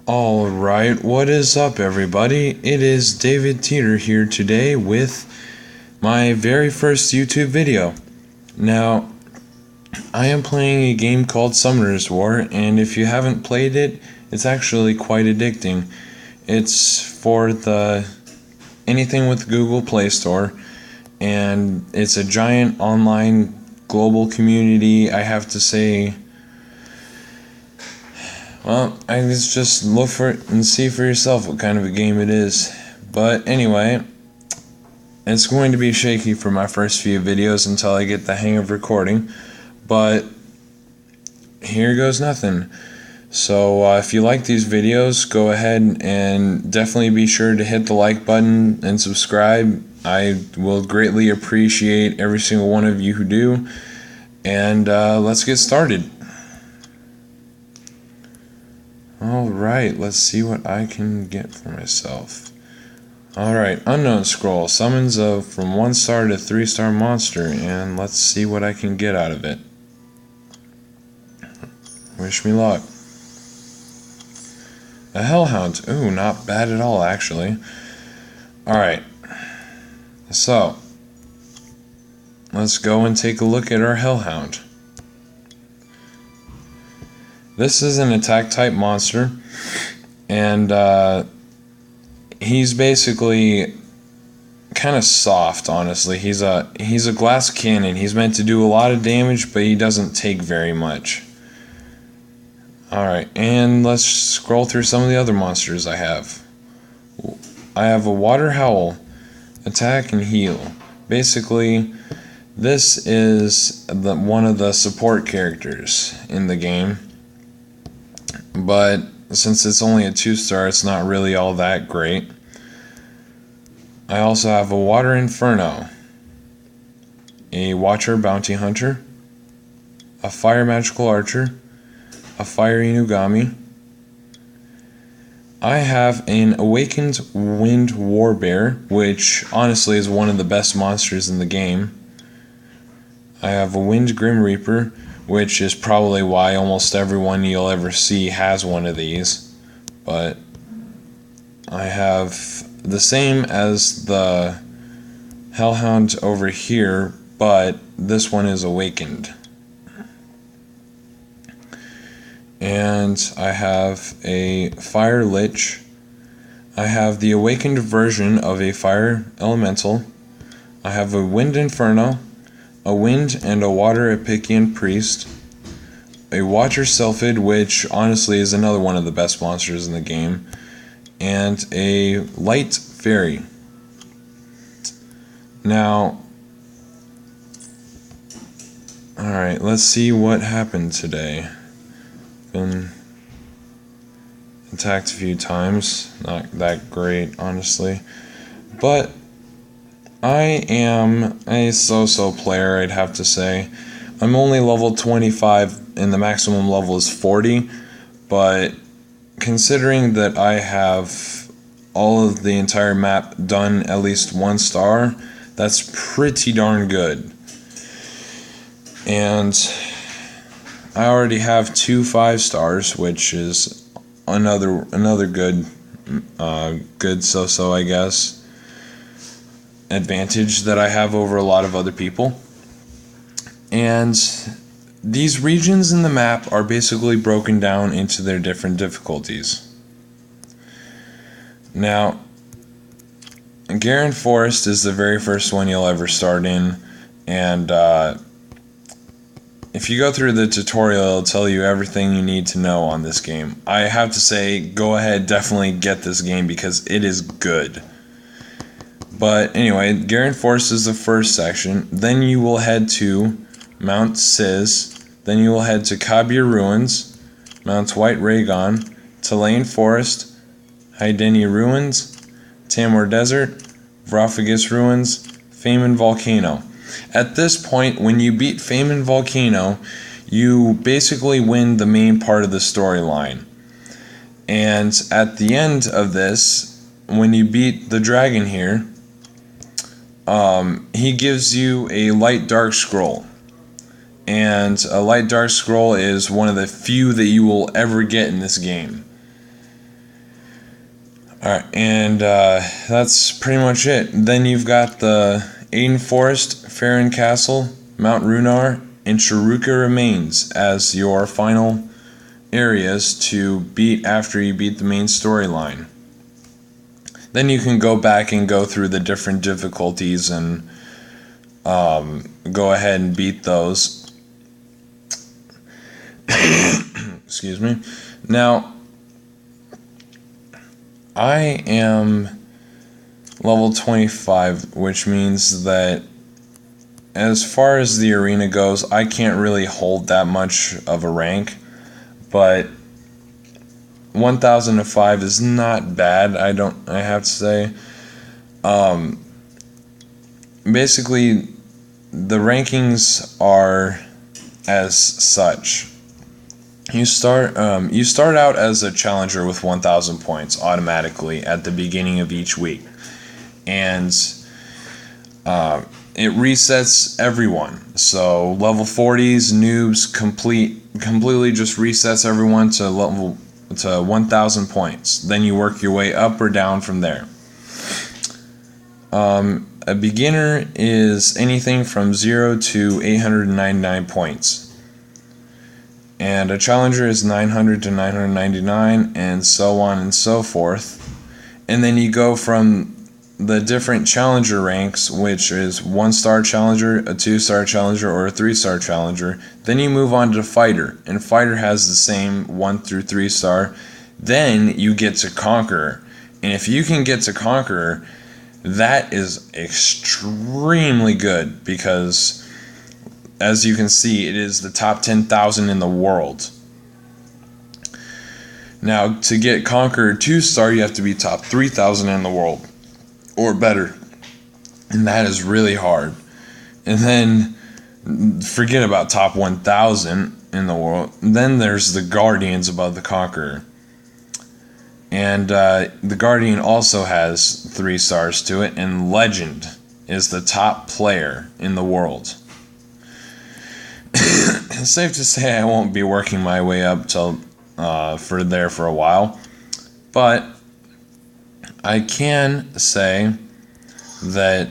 Alright, what is up everybody? It is David Teeter here today with my very first YouTube video. Now, I am playing a game called Summoner's War, and if you haven't played it, it's actually quite addicting. It's for the anything with Google Play Store, and it's a giant online global community. I have to say, well, I guess just look for it and see for yourself what kind of a game it is. But anyway, it's going to be shaky for my first few videos until I get the hang of recording. But here goes nothing. So if you like these videos, go ahead and definitely be sure to hit the like button and subscribe. I will greatly appreciate every single one of you who do. And let's get started. Alright, let's see what I can get for myself. Alright, unknown scroll. Summons a from 1 star to 3 star monster, and let's see what I can get out of it. Wish me luck. A hellhound. Ooh, not bad at all, actually. Alright. So, let's go and take a look at our hellhound. This is an attack type monster, and he's basically kind of soft, honestly. He's a glass cannon. He's meant to do a lot of damage, but he doesn't take very much. Alright, and let's scroll through some of the other monsters I have. I have a water howl, attack and heal. Basically, this is one of the support characters in the game. But since it's only a 2-star, it's not really all that great. I also have a Water Inferno, a Watcher Bounty Hunter, a Fire Magical Archer, a Fire Inugami. I have an Awakened Wind Warbear, which honestly is one of the best monsters in the game. I have a Wind Grim Reaper, which is probably why almost everyone you'll ever see has one of these. But I have the same as the Hellhound over here, but this one is awakened. And I have a Fire Lich. I have the awakened version of a Fire Elemental. I have a Wind Inferno, a Wind and a Water Epician Priest, a Watcher Sylphid, which honestly is another one of the best monsters in the game, and a Light Fairy. Now, alright, let's see what happened today. Been attacked a few times, not that great, honestly, but I am a so-so player, I'd have to say. I'm only level 25 and the maximum level is 40, but considering that I have all of the entire map done at least 1 star, that's pretty darn good. And I already have 2 5-stars, which is another good so-so, I guess, advantage that I have over a lot of other people. And these regions in the map are basically broken down into their different difficulties. Now, Garen Forest is the very first one you'll ever start in, and if you go through the tutorial, it'll tell you everything you need to know on this game. I have to say, go ahead, definitely get this game because it is good. But anyway, Garen Forest is the first section. Then you will head to Mount Sis. Then you will head to Kabir Ruins, Mount White Raygon, Talain Forest, Haideni Ruins, Tamor Desert, Vrophagus Ruins, Famen Volcano. At this point, when you beat Famen Volcano, you basically win the main part of the storyline. And at the end of this, when you beat the dragon here, he gives you a light dark scroll. And a light dark scroll is one of the few that you will ever get in this game. Alright, and that's pretty much it. Then you've got the Aiden Forest, Farron Castle, Mount Runar, and Chiruka Remains as your final areas to beat after you beat the main storyline. Then you can go back and go through the different difficulties and go ahead and beat those. Excuse me. Now, I am level 25, which means that as far as the arena goes, I can't really hold that much of a rank, but 1005 is not bad, I have to say. Basically, the rankings are as such. You start out as a challenger with 1,000 points automatically at the beginning of each week, and it resets everyone. So level 40s, noobs, completely just resets everyone to 1,000 points. Then you work your way up or down from there. A beginner is anything from 0 to 899 points. And a challenger is 900 to 999, and so on and so forth. And then you go from the different challenger ranks, which is 1-star challenger, a 2-star challenger, or a 3-star challenger. Then you move on to fighter, and fighter has the same 1 through 3-star. Then you get to conqueror, and if you can get to conqueror, that is extremely good, because as you can see, it is the top 10,000 in the world. Now, to get Conqueror 2-star, you have to be top 3,000 in the world, or better. And that is really hard. And then, forget about top 1,000 in the world. Then there's the Guardians above the Conqueror. And the Guardian also has 3 stars to it, and Legend is the top player in the world. It's safe to say I won't be working my way up till for a while, but I can say that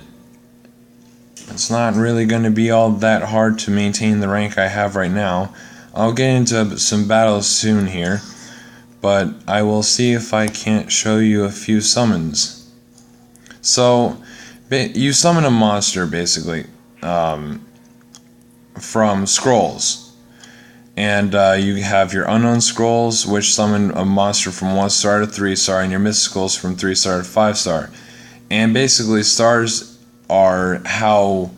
it's not really going to be all that hard to maintain the rank I have right now. I'll get into some battles soon here, but I will see if I can't show you a few summons. So, you summon a monster basically from scrolls. And you have your unknown scrolls, which summon a monster from 1-star to 3-star, and your mysticals from 3-star to 5-star. And basically, stars are how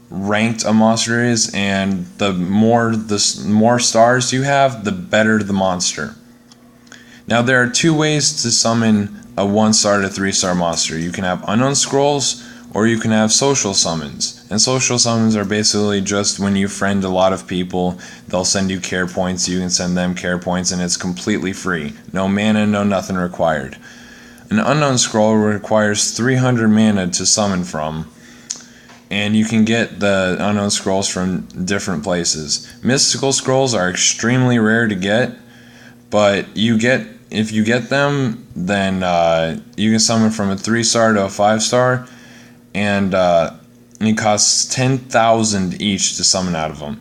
ranked a monster is, and the more stars you have, the better the monster. Now, there are 2 ways to summon a 1-star to 3-star monster. You can have unknown scrolls, or you can have social summons. And social summons are basically just when you friend a lot of people, they'll send you care points, you can send them care points, and it's completely free. No mana, no nothing required. An unknown scroll requires 300 mana to summon from, and you can get the unknown scrolls from different places. Mystical scrolls are extremely rare to get, but if you get them, then you can summon from a 3-star to a 5-star, and it costs 10,000 each to summon out of them.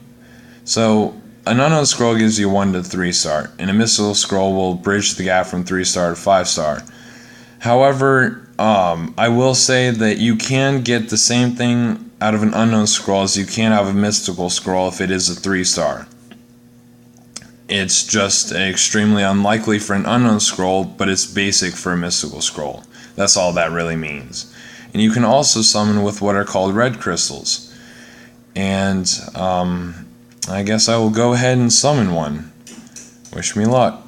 So an unknown scroll gives you 1 to 3-star, and a mystical scroll will bridge the gap from 3-star to 5-star. However, I will say that you can get the same thing out of an unknown scroll as you can out of a mystical scroll if it is a 3-star. It's just extremely unlikely for an unknown scroll, but it's basic for a mystical scroll. That's all that really means. And you can also summon with what are called red crystals. And I guess I will go ahead and summon one. Wish me luck.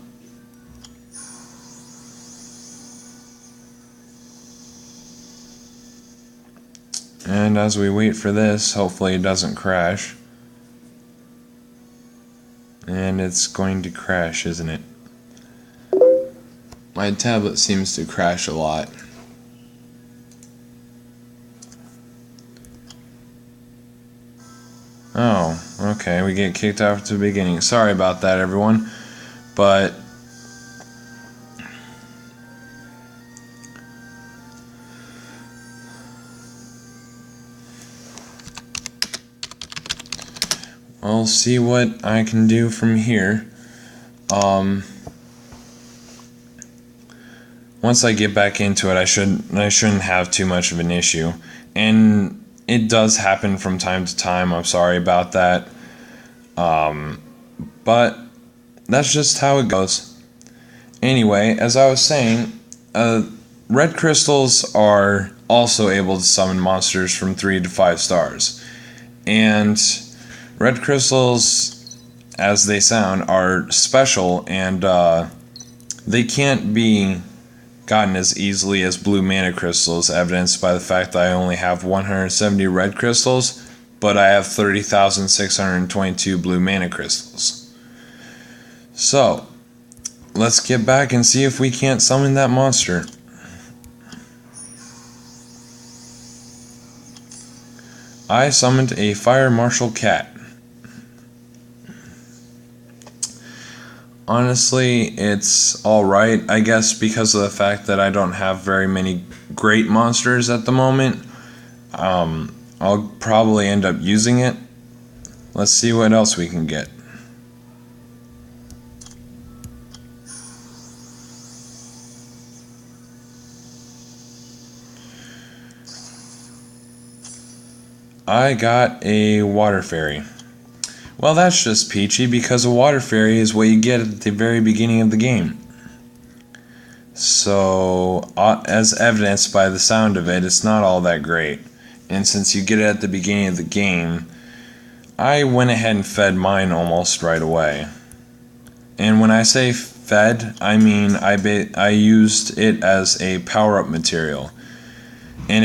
And as we wait for this, hopefully it doesn't crash. And it's going to crash, isn't it? My tablet seems to crash a lot. Oh, okay, we get kicked out at the beginning. Sorry about that, everyone. But I'll see what I can do from here. Once I get back into it, I shouldn't have too much of an issue. And it does happen from time to time. I'm sorry about that. But that's just how it goes. Anyway, as I was saying, red crystals are also able to summon monsters from 3 to 5 stars. And red crystals, as they sound, are special, and they can't be gotten as easily as blue mana crystals, evidenced by the fact that I only have 170 red crystals, but I have 30,622 blue mana crystals. So, let's get back and see if we can't summon that monster. I summoned a Fire Marshal Cat. Honestly, it's alright, I guess, because of the fact that I don't have very many great monsters at the moment. I'll probably end up using it. Let's see what else we can get. I got a Water Fairy. Well, that's just peachy, because a Water Fairy is what you get at the very beginning of the game. So, as evidenced by the sound of it, it's not all that great. And since you get it at the beginning of the game, I went ahead and fed mine almost right away. And when I say fed, I mean I used it as a power-up material. And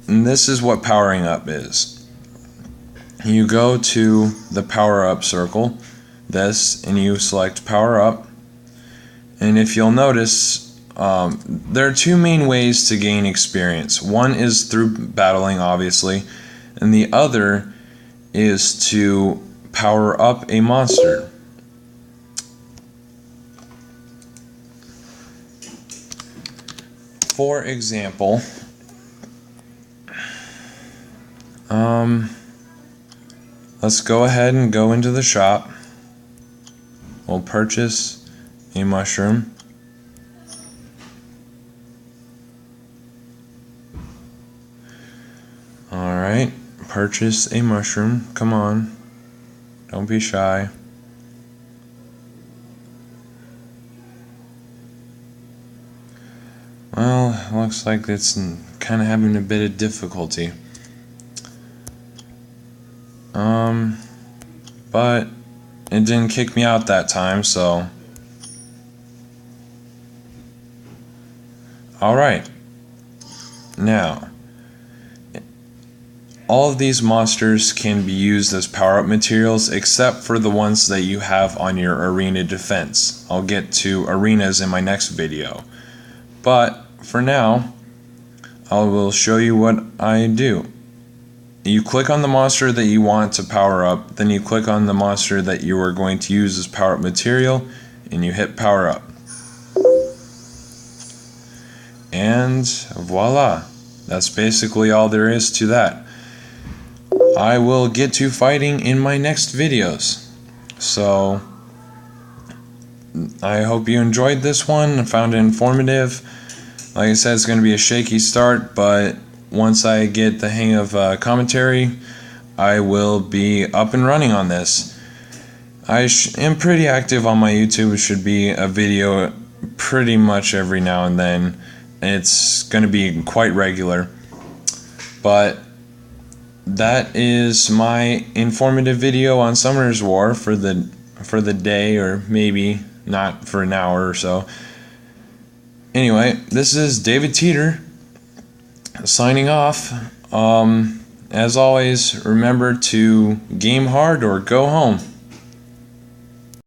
this is what powering up is. You go to the power up circle, and you select power up. And if you'll notice, there are 2 main ways to gain experience. One is through battling, obviously, and the other is to power up a monster. For example, let's go ahead and go into the shop. We'll purchase a mushroom. Alright, purchase a mushroom. Come on. Don't be shy. Well, looks like it's kind of having a bit of difficulty. But it didn't kick me out that time, so. Alright. Now, all of these monsters can be used as power-up materials except for the ones that you have on your arena defense. I'll get to arenas in my next video. But for now, I will show you what I do. You click on the monster that you want to power up, then you click on the monster that you are going to use as power up material, and you hit power up. And voila, that's basically all there is to that. I will get to fighting in my next videos. So, I hope you enjoyed this one and found it informative. Like I said, it's going to be a shaky start, but once I get the hang of commentary, I will be up and running on this. I am pretty active on my YouTube. It should be a video pretty much every now and then. It's going to be quite regular. But that is my informative video on Summoner's War for the day, or maybe not for an hour or so. Anyway, this is David Teeter signing off. As always, remember to game hard or go home.